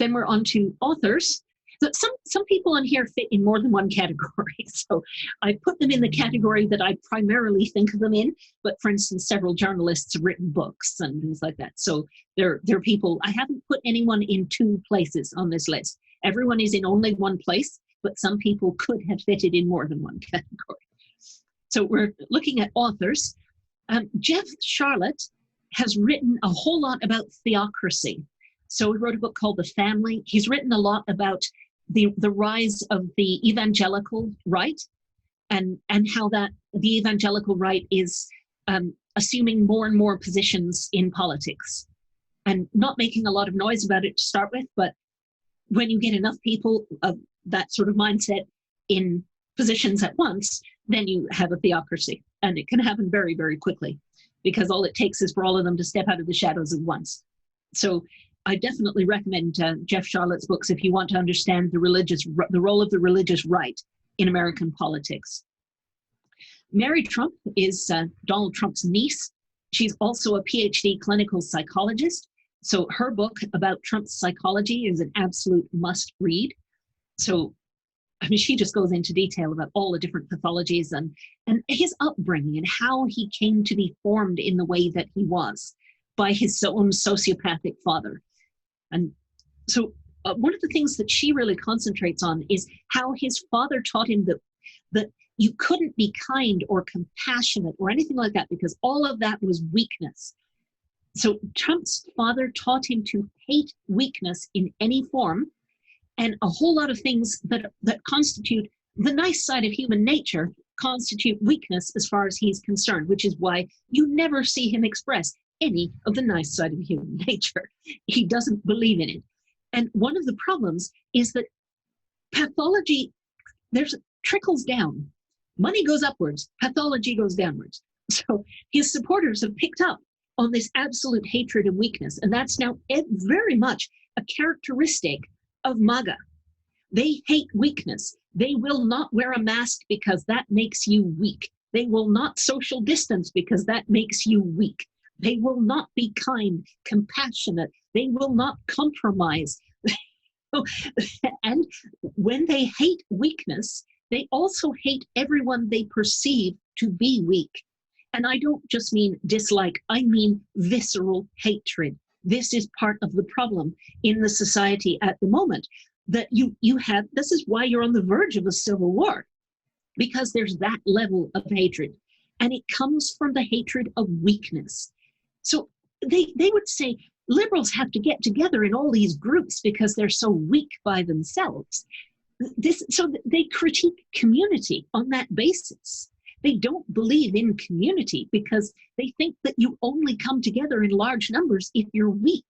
Then we're on to authors. So some people on here fit in more than one category. So I put them in the category that I primarily think of them in, but for instance, several journalists have written books and things like that. So they're people, I haven't put anyone in 2 places on this list. Everyone is in only one place, but some people could have fitted in more than one category. So we're looking at authors. Jeff Charlotte has written a whole lot about theocracy. So he wrote a book called The Family. He's written a lot about the rise of the evangelical right and how that the evangelical right is assuming more and more positions in politics and not making a lot of noise about it to start with, but when you get enough people of that sort of mindset in positions at once, then you have a theocracy, and it can happen very, very quickly because all it takes is for all of them to step out of the shadows at once. So I definitely recommend Jeff Charlotte's books if you want to understand the role of the religious right in American politics. Mary Trump is Donald Trump's niece. She's also a PhD clinical psychologist. So her book about Trump's psychology is an absolute must read. So, I mean, she just goes into detail about all the different pathologies and his upbringing and how he came to be formed in the way that he was by his own sociopathic father. And so one of the things that she really concentrates on is how his father taught him that you couldn't be kind or compassionate or anything like that because all of that was weakness. So Trump's father taught him to hate weakness in any form, and a whole lot of things that constitute the nice side of human nature constitute weakness as far as he's concerned, which is why you never see him express any of the nice side of human nature. He doesn't believe in it. And one of the problems is that pathology, trickles down. Money goes upwards, pathology goes downwards. So his supporters have picked up on this absolute hatred and weakness, and that's now very much a characteristic of MAGA. They hate weakness. They will not wear a mask because that makes you weak. They will not social distance because that makes you weak. They will not be kind, compassionate. They will not compromise. And when they hate weakness, they also hate everyone they perceive to be weak. And I don't just mean dislike, I mean visceral hatred. This is part of the problem in the society at the moment, that you have, this is why you're on the verge of a civil war, because there's that level of hatred. And it comes from the hatred of weakness. So they would say liberals have to get together in all these groups because they're so weak by themselves. So they critique community on that basis. They don't believe in community because they think that you only come together in large numbers if you're weak.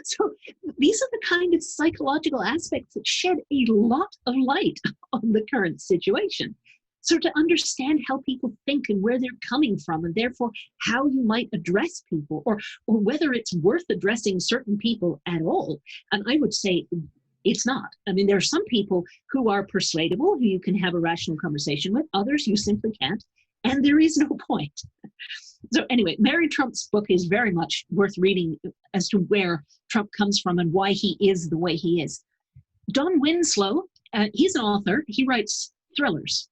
So these are the kind of psychological aspects that shed a lot of light on the current situation. So to understand how people think and where they're coming from, and therefore how you might address people, or whether it's worth addressing certain people at all. And I would say it's not. I mean, there are some people who are persuadable, who you can have a rational conversation with. Others you simply can't, and there is no point. So anyway, Mary Trump's book is very much worth reading as to where Trump comes from and why he is the way he is. Don Winslow, he's an author. He writes thrillers.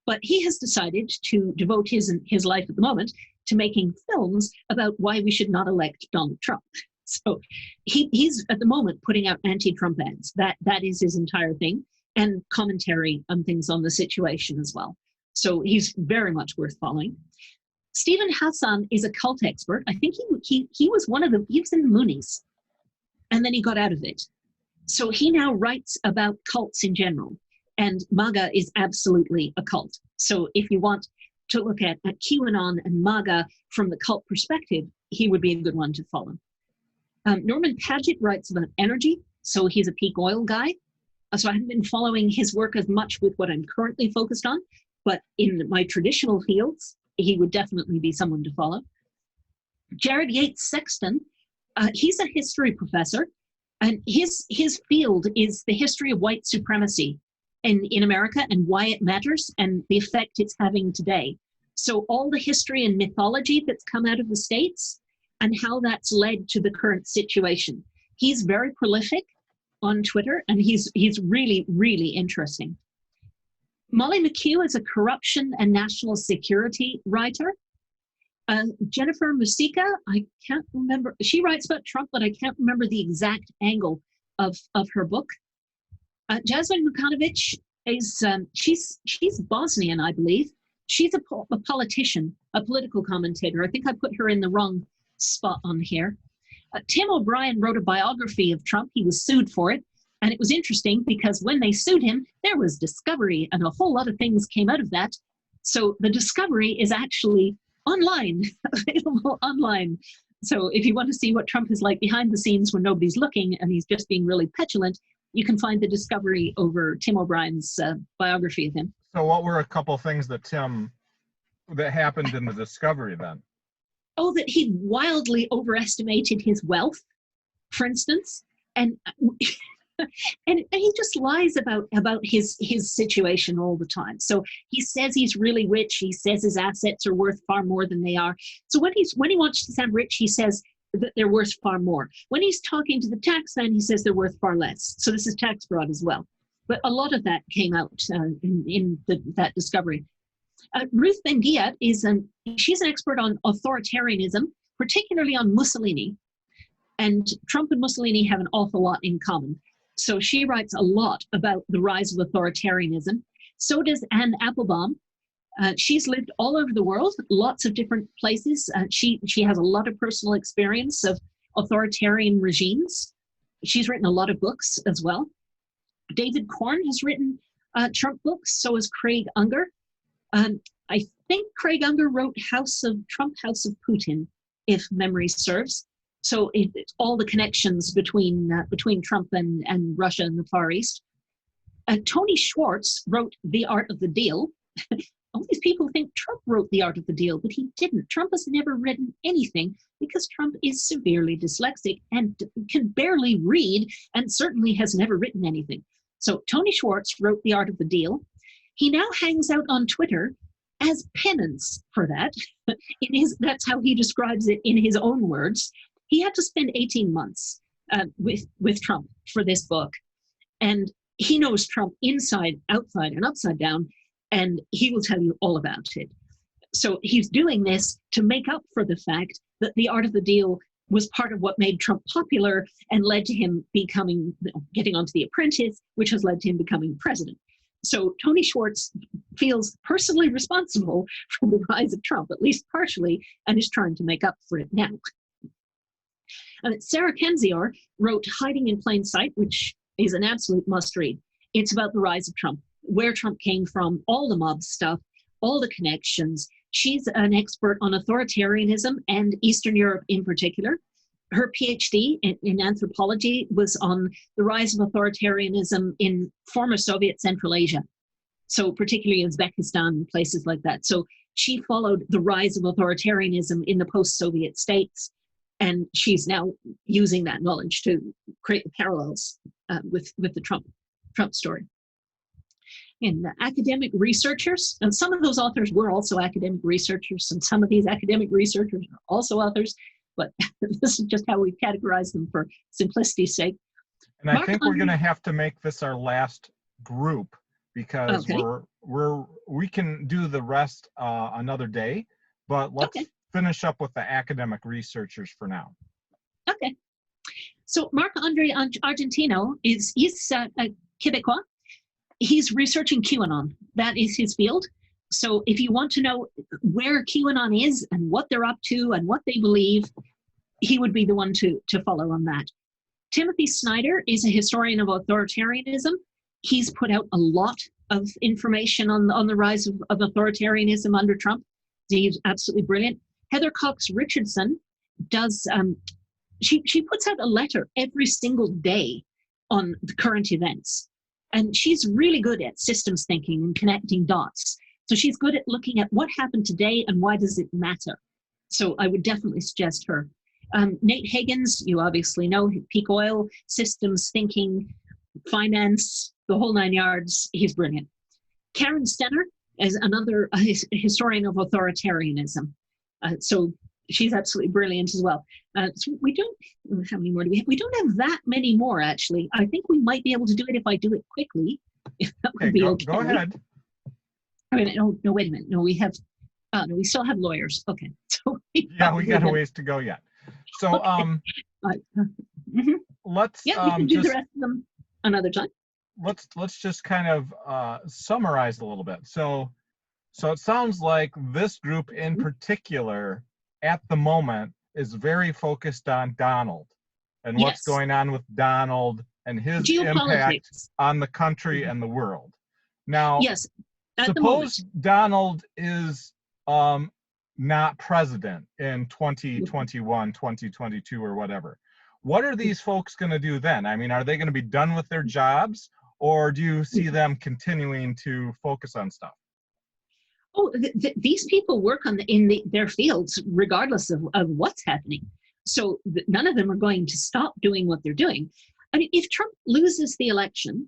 But he has decided to devote his life at the moment to making films about why we should not elect Donald Trump. So he's at the moment putting out anti-Trump ads. That is his entire thing, and commentary on things on the situation as well. So he's very much worth following. Stephen Hassan is a cult expert. I think he was he was in the Moonies, and then he got out of it. So he now writes about cults in general, and MAGA is absolutely a cult. So if you want to look at QAnon and MAGA from the cult perspective, he would be a good one to follow. Norman Paget writes about energy, so he's a peak oil guy. So I haven't been following his work as much with what I'm currently focused on, but in my traditional fields, he would definitely be someone to follow. Jared Yates Sexton, he's a history professor, and his field is the history of white supremacy in America and why it matters and the effect it's having today. So all the history and mythology that's come out of the States and how that's led to the current situation. He's very prolific on Twitter, and he's really, really interesting. Molly McHugh is a corruption and national security writer. Jennifer Musica, I can't remember, she writes about Trump, but I can't remember the exact angle of her book. Jasmine Vukanovich is, she's Bosnian, I believe. She's a politician, a political commentator. I think I put her in the wrong spot on here. Tim O'Brien wrote a biography of Trump. He was sued for it. And it was interesting because when they sued him, there was discovery and a whole lot of things came out of that. So the discovery is actually online, available online. So if you want to see what Trump is like behind the scenes when nobody's looking and he's just being really petulant, you can find the discovery over Tim O'Brien's biography of him. So what were a couple things that happened in the discovery then? Oh, that he wildly overestimated his wealth. for instance, and and he just lies about his situation all the time. So he says he's really rich. He says his assets are worth far more than they are. So when he wants to sound rich, he says that they're worth far more. When he's talking to the tax man, he says they're worth far less. So this is tax fraud as well. But a lot of that came out in that discovery. Ruth Ben-Ghiat she's an expert on authoritarianism, particularly on Mussolini. And Trump and Mussolini have an awful lot in common. So she writes a lot about the rise of authoritarianism. So does Anne Applebaum. She's lived all over the world, lots of different places. She has a lot of personal experience of authoritarian regimes. She's written a lot of books as well. David Korn has written Trump books, so has Craig Unger. I think Craig Unger wrote Trump, House of Putin, if memory serves. So it's all the connections between Trump and Russia and the Far East. Tony Schwartz wrote The Art of the Deal. All these people think Trump wrote The Art of the Deal, but he didn't. Trump has never written anything because Trump is severely dyslexic and can barely read and certainly has never written anything. So Tony Schwartz wrote The Art of the Deal. He now hangs out on Twitter as penance for that. That's how he describes it in his own words. He had to spend 18 months with Trump for this book. And he knows Trump inside, outside, and upside down, and he will tell you all about it. So he's doing this to make up for the fact that The Art of the Deal was part of what made Trump popular and led to him getting onto The Apprentice, which has led to him becoming president. So Tony Schwartz feels personally responsible for the rise of Trump, at least partially, and is trying to make up for it now. Sarah Kendzior wrote Hiding in Plain Sight, which is an absolute must-read. It's about the rise of Trump, where Trump came from, all the mob stuff, all the connections. She's an expert on authoritarianism and Eastern Europe in particular. Her PhD in anthropology was on the rise of authoritarianism in former Soviet Central Asia, so particularly Uzbekistan, places like that. So she followed the rise of authoritarianism in the post-Soviet states, and she's now using that knowledge to create the parallels with the Trump story. And academic researchers, and some of those authors were also academic researchers, and some of these academic researchers are also authors, but this is just how we categorize them for simplicity's sake. And I think we're going to have to make this our last group because we can do the rest another day, but let's finish up with the academic researchers for now. Okay. So Marc-André Argentino he's a Quebecois. He's researching QAnon. That is his field. So if you want to know where QAnon is and what they're up to and what they believe, he would be the one to follow on that. Timothy Snyder is a historian of authoritarianism. He's put out a lot of information on the rise of authoritarianism under Trump. He's absolutely brilliant. Heather Cox Richardson does, she puts out a letter every single day on the current events. And she's really good at systems thinking and connecting dots. So she's good at looking at what happened today and why does it matter. So I would definitely suggest her. Nate Higgins, you obviously know, Peak Oil, systems thinking, finance, the whole 9 yards. He's brilliant. Karen Stenner is another historian of authoritarianism. So she's absolutely brilliant as well. So we don't, how many more do we have? We don't have that many more, actually. I think we might be able to do it if I do it quickly. If that would be okay. Go ahead. I mean, no, wait a minute. No, we have, no, we still have lawyers. Okay. So we got a ways to go yet. So, let's we can do the rest of them another time. Let's just kind of summarize a little bit. So it sounds like this group in particular at the moment is very focused on Donald and what's going on with Donald and his impact on the country and the world. Now, suppose Donald is not president in 2021, 2022, or whatever. What are these folks going to do then? I mean, are they going to be done with their jobs, or do you see them continuing to focus on stuff? Oh, these people work in their fields regardless of what's happening. So none of them are going to stop doing what they're doing. I mean, if Trump loses the election,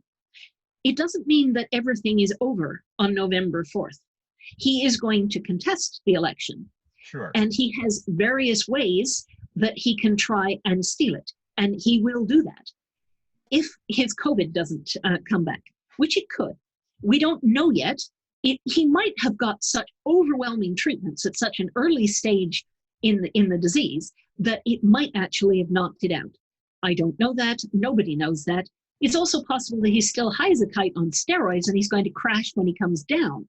it doesn't mean that everything is over on November 4th. He is going to contest the election. Sure. And he has various ways that he can try and steal it. And he will do that if his COVID doesn't come back, which it could. We don't know yet. He might have got such overwhelming treatments at such an early stage in the disease that it might actually have knocked it out. I don't know that. Nobody knows that. It's also possible that he's still high as a kite on steroids and he's going to crash when he comes down.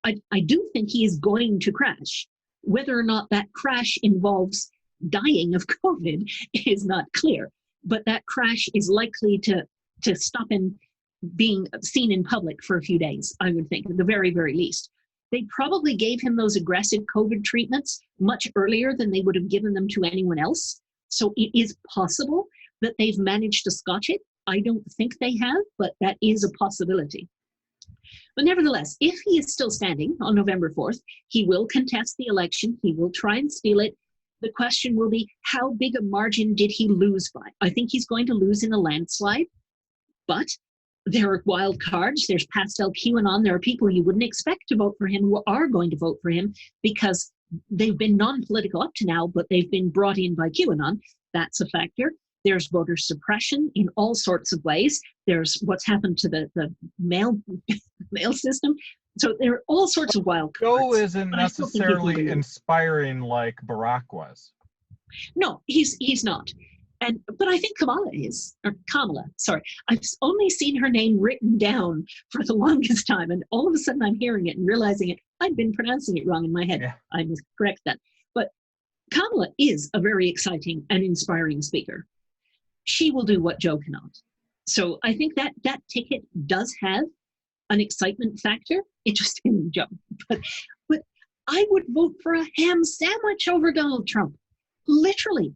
I do think he is going to crash. Whether or not that crash involves dying of COVID is not clear, but that crash is likely to stop him being seen in public for a few days, I would think, at the very, very least. They probably gave him those aggressive COVID treatments much earlier than they would have given them to anyone else. So it is possible that they've managed to scotch it. I don't think they have, but that is a possibility. But nevertheless, if he is still standing on November 4th, he will contest the election. He will try and steal it. The question will be, how big a margin did he lose by? I think he's going to lose in a landslide, but there are wild cards. There's pastel QAnon. There are people you wouldn't expect to vote for him who are going to vote for him because they've been non-political up to now, but they've been brought in by QAnon. That's a factor. There's voter suppression in all sorts of ways. There's what's happened to the mail system. So there are all sorts of wild cards. Joe isn't necessarily inspiring like Barack was. No, he's not. But I think Kamala, sorry. I've only seen her name written down for the longest time, and all of a sudden I'm hearing it and realizing it. I've been pronouncing it wrong in my head. Yeah. I must correct that. But Kamala is a very exciting and inspiring speaker. She will do what Joe cannot. So I think that ticket does have an excitement factor. It just didn't Joe. But I would vote for a ham sandwich over Donald Trump. Literally.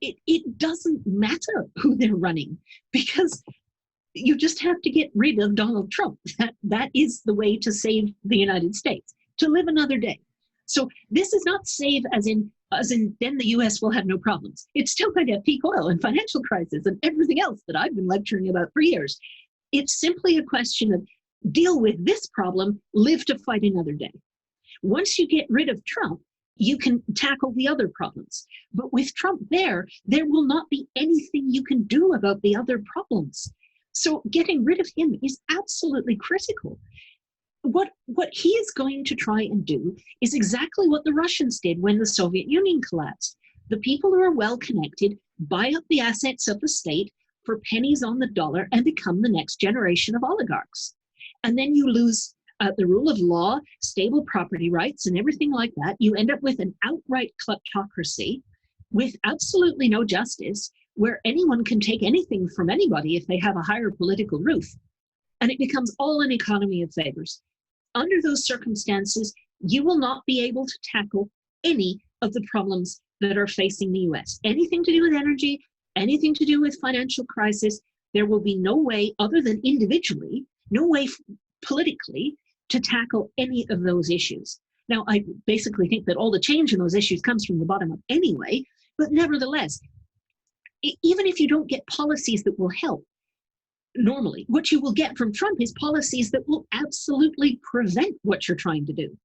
It doesn't matter who they're running because you just have to get rid of Donald Trump. That is the way to save the United States, to live another day. So this is not save as in then the US will have no problems. It's still going to have peak oil and financial crisis and everything else that I've been lecturing about for years. It's simply a question of deal with this problem, live to fight another day. Once you get rid of Trump, you can tackle the other problems. But with Trump there will not be anything you can do about the other problems. So getting rid of him is absolutely critical. What he is going to try and do is exactly what the Russians did when the Soviet Union collapsed. The people who are well connected buy up the assets of the state for pennies on the dollar and become the next generation of oligarchs. And then you lose the rule of law, stable property rights, and everything like that. You end up with an outright kleptocracy with absolutely no justice, where anyone can take anything from anybody if they have a higher political roof. And it becomes all an economy of favors. Under those circumstances, you will not be able to tackle any of the problems that are facing the US. Anything to do with energy, anything to do with financial crisis, there will be no way other than individually, no way politically to tackle any of those issues. Now, I basically think that all the change in those issues comes from the bottom up anyway, but nevertheless, even if you don't get policies that will help, normally, what you will get from Trump is policies that will absolutely prevent what you're trying to do.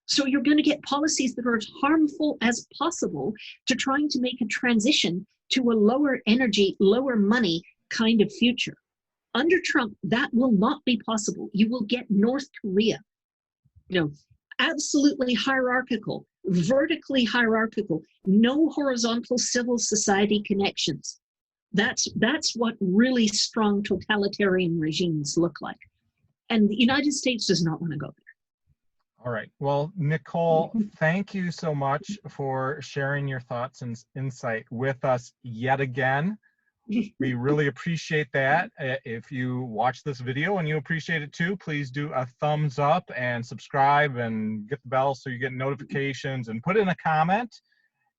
So you're going to get policies that are as harmful as possible to trying to make a transition to a lower energy, lower money kind of future. Under Trump, that will not be possible. You will get North Korea, absolutely hierarchical, vertically hierarchical, no horizontal civil society connections. That's what really strong totalitarian regimes look like. And the United States does not want to go there. All right. Well, Nicole, thank you so much for sharing your thoughts and insight with us yet again. We really appreciate that. If you watch this video and you appreciate it too, please do a thumbs up and subscribe and get the bell so you get notifications and put in a comment.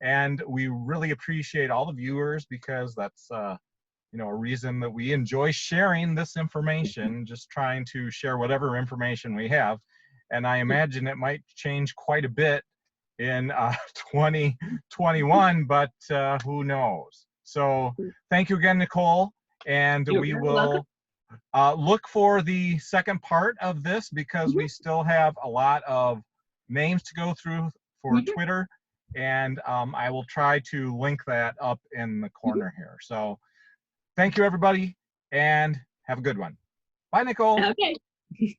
And we really appreciate all the viewers because that's a reason that we enjoy sharing this information, just trying to share whatever information we have. And I imagine it might change quite a bit in 2021, but who knows? So thank you again, Nicole, and You're we very will look for the second part of this because we still have a lot of names to go through for Twitter, and I will try to link that up in the corner here. So thank you, everybody, and have a good one. Bye, Nicole. Okay.